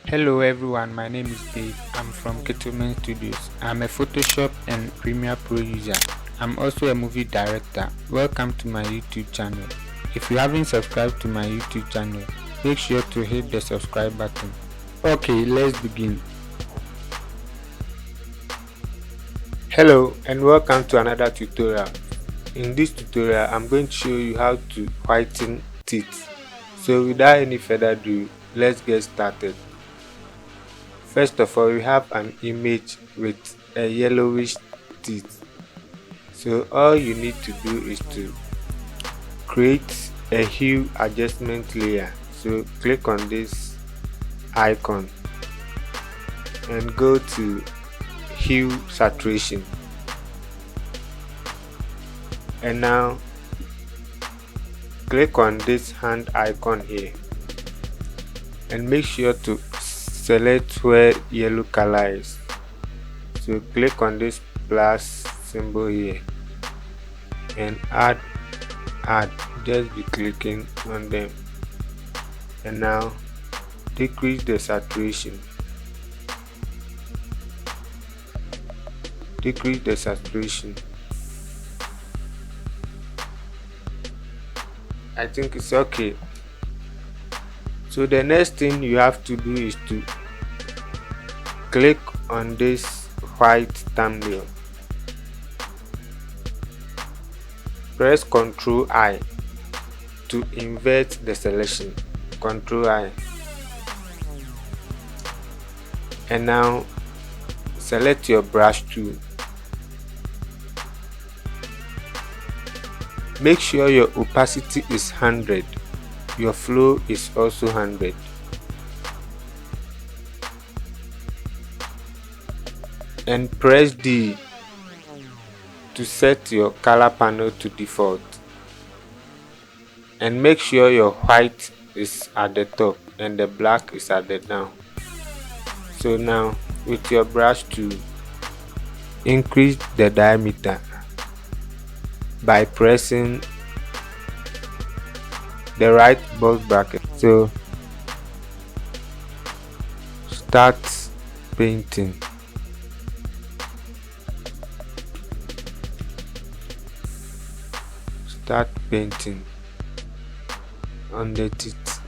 Hello everyone, my name is Dave. I'm from Kitiwment Studios. I'm a Photoshop and Premiere Pro user. I'm also a movie director. Welcome to my YouTube channel. If you haven't subscribed to my YouTube channel, make sure to hit the subscribe button. Okay, let's begin. Hello and welcome to another tutorial. In this tutorial, I'm going to show you how to whiten teeth. So without any further ado, let's get started. First of all, we have an image with a yellowish teeth. So all you need to do is to create a hue adjustment layer. So click on this icon and go to hue saturation. And now click on this hand icon here and make sure to select where yellow color is. So click on this plus symbol here and add, just be clicking on them. And now decrease the saturation. I think it's okay. So the next thing you have to do is to click on this white thumbnail. Press Ctrl I to invert the selection. Ctrl I. And now select your brush tool. Make sure your opacity is 100. Your flow is also 100. And press D to set your color panel to default. And make sure your white is at the top and the black is at the down. So now with your brush tool, increase the diameter by pressing the right box bracket. So start painting. On the teeth.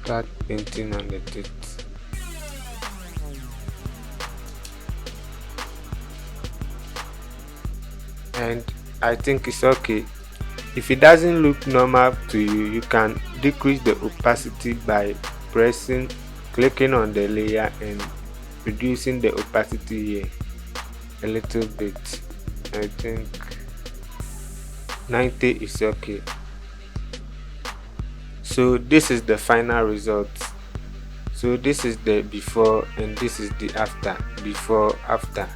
Start painting on the teeth. And I think it's okay. If it doesn't look normal to you, you can decrease the opacity by clicking on the layer and reducing the opacity here a little bit. I think 90 is okay. So this is the final result. So this is the before and this is the after. Before, after.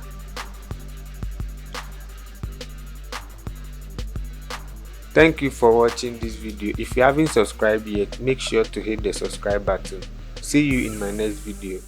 Thank you for watching this video. If you haven't subscribed yet, make sure to hit the subscribe button. See you in my next video.